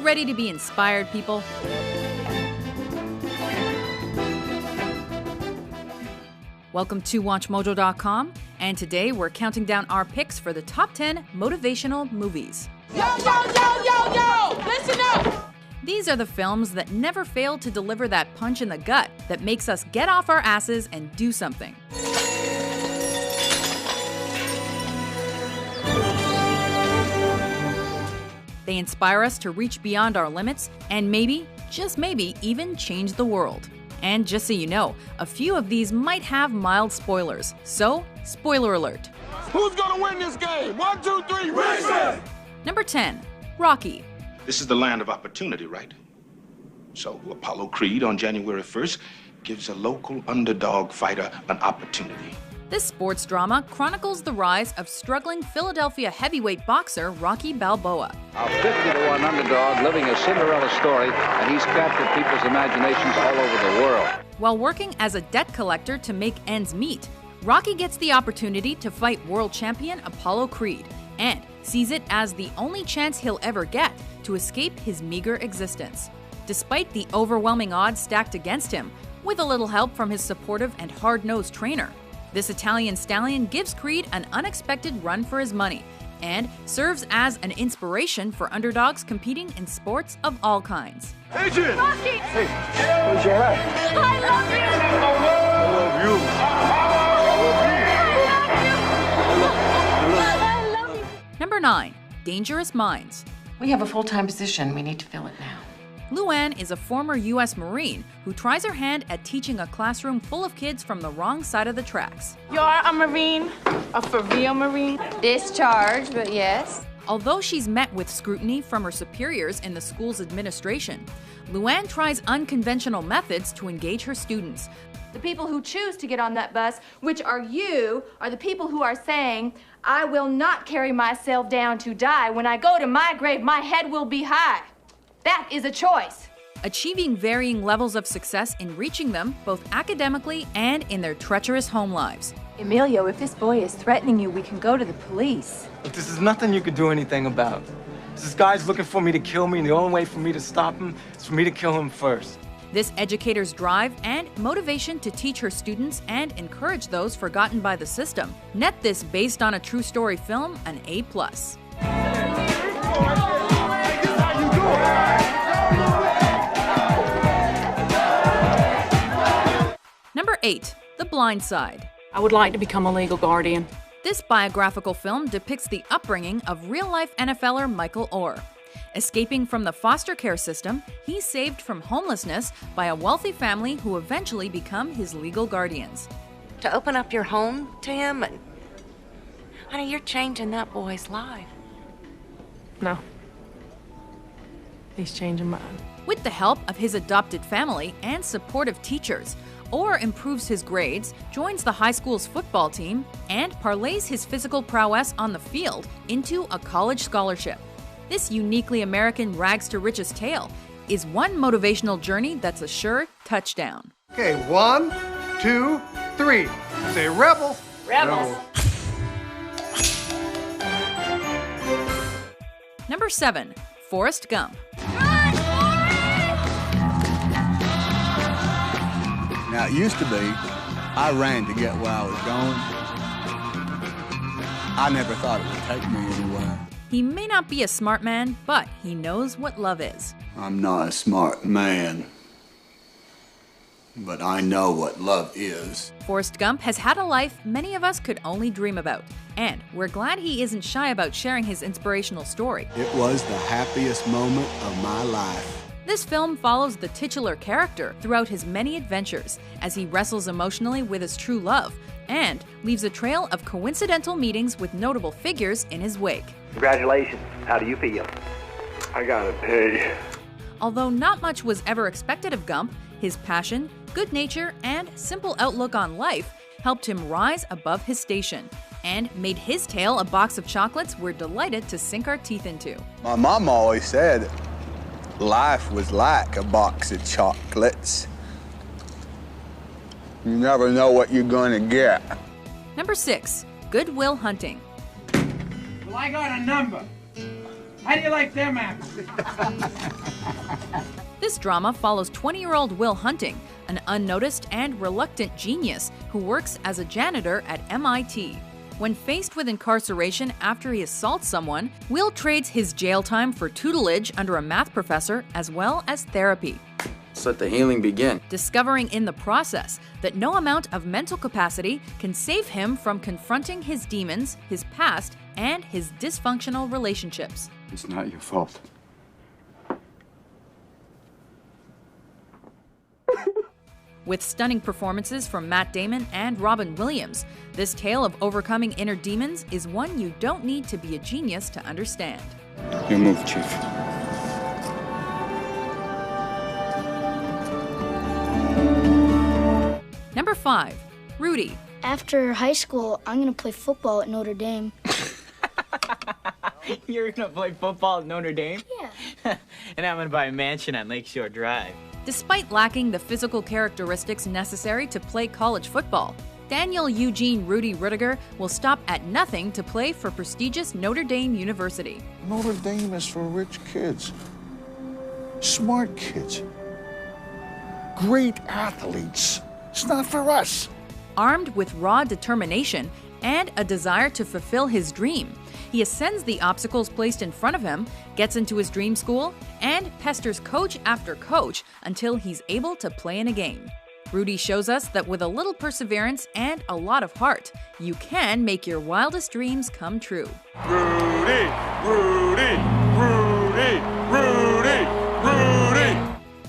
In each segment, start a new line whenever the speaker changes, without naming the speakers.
ready to be inspired, people? Welcome to WatchMojo.com, and today we're counting down our picks for the top 10 motivational movies.
Yo, yo, yo, yo, yo! Listen up!
These are the films that never fail to deliver that punch in the gut that makes us get off our asses and do something. They inspire us to reach beyond our limits and maybe, just maybe, even change the world. And just so you know, a few of these might have mild spoilers, so spoiler alert.
Who's gonna win this game? 1, 2, 3, race it!
Number 10, Rocky.
This is the land of opportunity, right? So Apollo Creed on January 1st gives a local underdog fighter an opportunity.
This sports drama chronicles the rise of struggling Philadelphia heavyweight boxer Rocky Balboa.
A 50-to-1 underdog living a Cinderella story, and he's captured people's imaginations all over the world.
While working as a debt collector to make ends meet, Rocky gets the opportunity to fight world champion Apollo Creed and sees it as the only chance he'll ever get to escape his meager existence. Despite the overwhelming odds stacked against him, with a little help from his supportive and hard-nosed trainer, this Italian stallion gives Creed an unexpected run for his money and serves as an inspiration for underdogs competing in sports of all kinds.
Adrian!
Rocky!
Hey, where's your hat?
I love you!
I love you!
I love you!
Number 9, Dangerous Minds.
We have a full-time position. We need to fill it now.
Luann is a former U.S. Marine who tries her hand at teaching a classroom full of kids from the wrong side of the tracks.
You're a Marine? A for real Marine?
Discharged, but yes.
Although she's met with scrutiny from her superiors in the school's administration, Luann tries unconventional methods to engage her students.
The people who choose to get on that bus, which are you, are the people who are saying, I will not carry myself down to die. When I go to my grave, my head will be high. That is a choice.
Achieving varying levels of success in reaching them, both academically and in their treacherous home lives.
Emilio, if this boy is threatening you, we can go to the police.
But this is nothing you can do anything about. This guy's looking for me to kill me, and the only way for me to stop him is for me to kill him first.
This educator's drive and motivation to teach her students and encourage those forgotten by the system net this based on a true story film an A+. Number 8, The Blind Side.
I would like to become a legal guardian.
This biographical film depicts the upbringing of real-life NFLer Michael Orr. Escaping from the foster care system, he's saved from homelessness by a wealthy family who eventually become his legal guardians.
To open up your home to him, and honey, you're changing that boy's life.
No. He's changing mine.
With the help of his adopted family and supportive teachers, Orr improves his grades, joins the high school's football team, and parlays his physical prowess on the field into a college scholarship. This uniquely American rags-to-riches tale is one motivational journey that's a sure touchdown.
Okay, 1, 2, 3. Say rebel.
Rebels.
Number 7, Forrest Gump.
Now, it used to be, I ran to get where I was going. I never thought it would take me anywhere.
He may not be a smart man, but he knows what love is.
I'm not a smart man, but I know what love is.
Forrest Gump has had a life many of us could only dream about, and we're glad he isn't shy about sharing his inspirational story.
It was the happiest moment of my life.
This film follows the titular character throughout his many adventures as he wrestles emotionally with his true love and leaves a trail of coincidental meetings with notable figures in his wake.
Congratulations. How do you feel?
I gotta pay.
Although not much was ever expected of Gump, his passion, good nature, and simple outlook on life helped him rise above his station and made his tale a box of chocolates we're delighted to sink our teeth into.
My mom always said life was like a box of chocolates. You never know what you're going to get.
Number 6, Good Will Hunting.
Well, I got a number. How do you like them apples?
This drama follows 20-year-old Will Hunting, an unnoticed and reluctant genius who works as a janitor at MIT. When faced with incarceration after he assaults someone, Will trades his jail time for tutelage under a math professor as well as therapy.
Let's let the healing begin.
Discovering in the process that no amount of mental capacity can save him from confronting his demons, his past, and his dysfunctional relationships.
It's not your fault.
With stunning performances from Matt Damon and Robin Williams, this tale of overcoming inner demons is one you don't need to be a genius to understand.
Your move, Chief.
Number 5. Rudy.
After high school, I'm going to play football at Notre Dame.
You're gonna play football at Notre Dame?
Yeah.
And I'm gonna buy a mansion on Lakeshore Drive.
Despite lacking the physical characteristics necessary to play college football, Daniel Eugene Rudy Rudiger will stop at nothing to play for prestigious Notre Dame University.
Notre Dame is for rich kids, smart kids, great athletes. It's not for us.
Armed with raw determination and a desire to fulfill his dream, he ascends the obstacles placed in front of him, gets into his dream school, and pesters coach after coach until he's able to play in a game. Rudy shows us that with a little perseverance and a lot of heart, you can make your wildest dreams come true.
Rudy, Rudy, Rudy, Rudy, Rudy.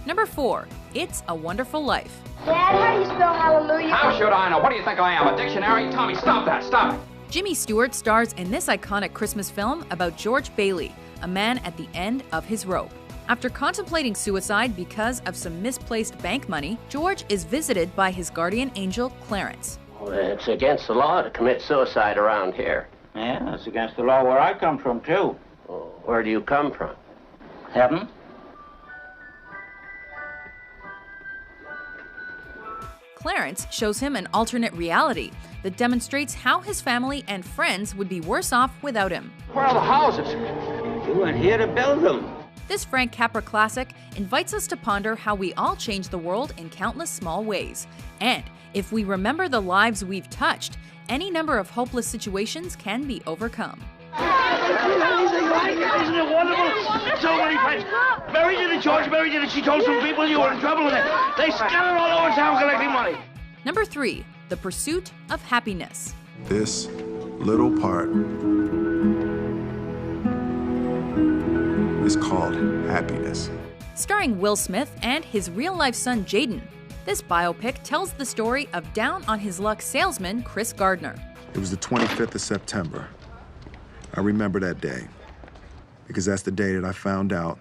Number 4. It's a Wonderful Life.
Dad, how do you spell hallelujah?
How should I know? What do you think I am, a dictionary? Tommy, stop that, stop it.
Jimmy Stewart stars in this iconic Christmas film about George Bailey, a man at the end of his rope. After contemplating suicide because of some misplaced bank money, George is visited by his guardian angel, Clarence.
Well, it's against the law to commit suicide around here.
Yeah, it's against the law where I come from, too.
Well, where do you come from?
Heaven?
Clarence shows him an alternate reality that demonstrates how his family and friends would be worse off without him.
Where are the houses? You weren't here to build them.
This Frank Capra classic invites us to ponder how we all change the world in countless small ways. And if we remember the lives we've touched, any number of hopeless situations can be overcome.
Isn't it wonderful? So many friends. Mary did it, George. Mary did it. She told some people you were in trouble with it. They scattered all over town collecting money.
Number 3. The Pursuit of Happiness.
This little part is called happiness.
Starring Will Smith and his real-life son Jaden, this biopic tells the story of down-on-his-luck salesman Chris Gardner.
It was the 25th of September. I remember that day because that's the day that I found out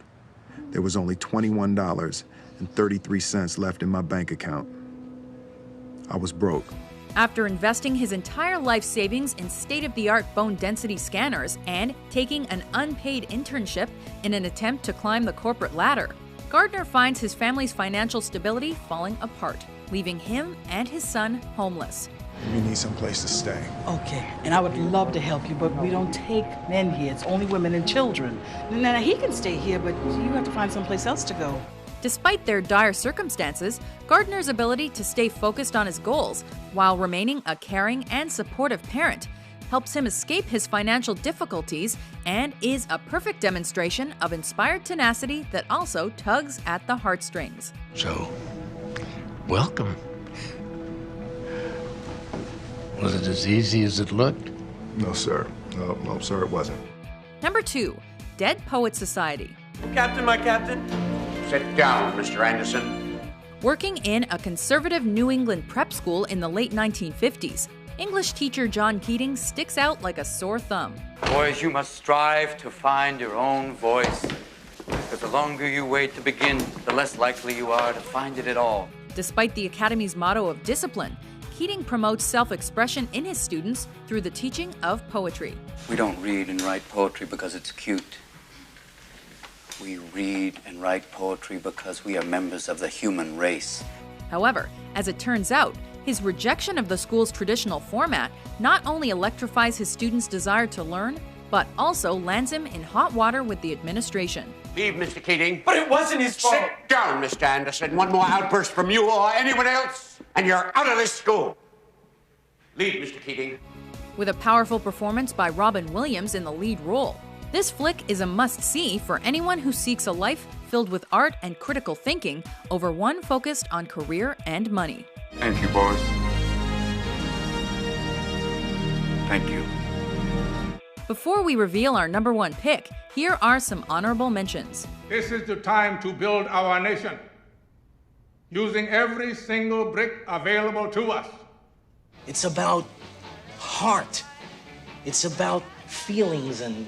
there was only $21.33 left in my bank account. I was broke.
After investing his entire life savings in state-of-the-art bone density scanners and taking an unpaid internship in an attempt to climb the corporate ladder, Gardner finds his family's financial stability falling apart, leaving him and his son homeless.
You need some place to stay.
Okay, and I would love to help you, but we don't take men here. It's only women and children. Now, he can stay here, but you have to find someplace else to go.
Despite their dire circumstances, Gardner's ability to stay focused on his goals while remaining a caring and supportive parent helps him escape his financial difficulties and is a perfect demonstration of inspired tenacity that also tugs at the heartstrings.
So, welcome. Was it as easy as it looked?
No, sir. No, sir, it wasn't.
Number 2. Dead Poet Society.
Captain, my captain.
Sit down, Mr. Anderson.
Working in a conservative New England prep school in the late 1950s, English teacher John Keating sticks out like a sore thumb.
Boys, you must strive to find your own voice. Because the longer you wait to begin, the less likely you are to find it at all.
Despite the Academy's motto of discipline, Keating promotes self-expression in his students through the teaching of poetry.
We don't read and write poetry because it's cute. We read and write poetry because we are members of the human race.
However, as it turns out, his rejection of the school's traditional format not only electrifies his students' desire to learn, but also lands him in hot water with the administration.
Leave, Mr. Keating.
But it wasn't his fault.
Sit down, Mr. Anderson. One more outburst from you or anyone else, and you're out of this school. Leave, Mr. Keating.
With a powerful performance by Robin Williams in the lead role, this flick is a must-see for anyone who seeks a life filled with art and critical thinking over one focused on career and money.
Thank you, boys. Thank you.
Before we reveal our number one pick, here are some honorable mentions.
This is the time to build our nation, using every single brick available to us.
It's about heart. It's about feelings and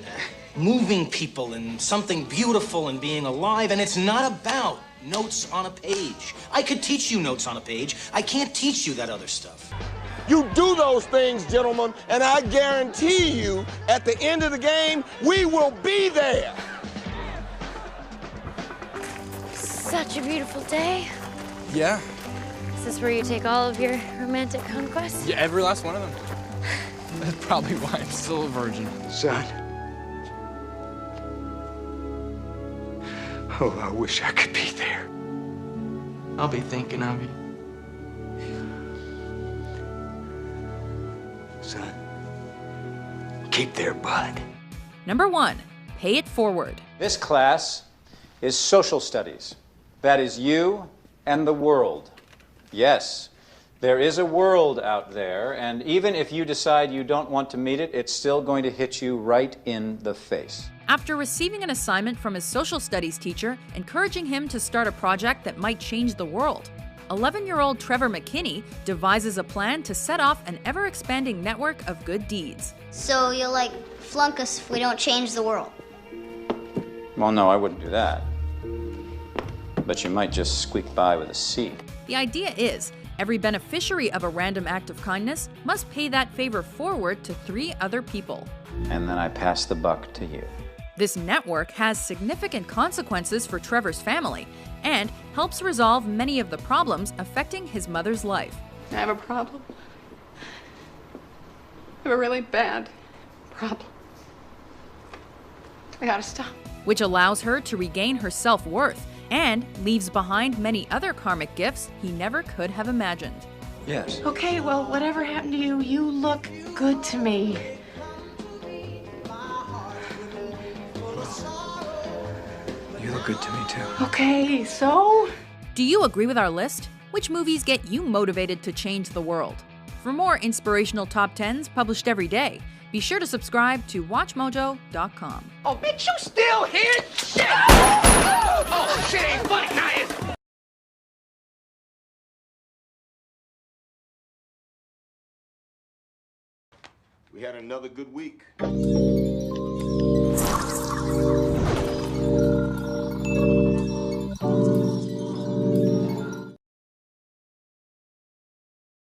moving people and something beautiful and being alive. And it's not about notes on a page. I could teach you notes on a page. I can't teach you that other stuff.
You do those things, gentlemen, and I guarantee you, at the end of the game, we will be there.
Such a beautiful day.
Yeah.
Is this where you take all of your romantic conquests?
Yeah, every last one of them. That's probably why I'm still a virgin.
Son. Oh, I wish I could be there.
I'll be thinking of you.
Son, keep their bud.
Number 1, Pay It Forward.
This class is social studies. That is you and the world. Yes, there is a world out there, and even if you decide you don't want to meet it, it's still going to hit you right in the face.
After receiving an assignment from his social studies teacher encouraging him to start a project that might change the world, 11-year-old Trevor McKinney devises a plan to set off an ever-expanding network of good deeds.
So you'll, flunk us if we don't change the world.
Well, no, I wouldn't do that. But you might just squeak by with a C.
The idea is, every beneficiary of a random act of kindness must pay that favor forward to 3 other people.
And then I pass the buck to you.
This network has significant consequences for Trevor's family and helps resolve many of the problems affecting his mother's life.
I have a problem. I have a really bad problem. I gotta stop.
Which allows her to regain her self-worth and leaves behind many other karmic gifts he never could have imagined.
Yes.
Okay, well, whatever happened to you, you look good to me.
You look good to me, too.
Okay, so?
Do you agree with our list? Which movies get you motivated to change the world? For more inspirational top 10s published every day, be sure to subscribe to WatchMojo.com.
Oh, bitch, you still here? Shit! Oh, shit ain't funny, guys!
We had another good week.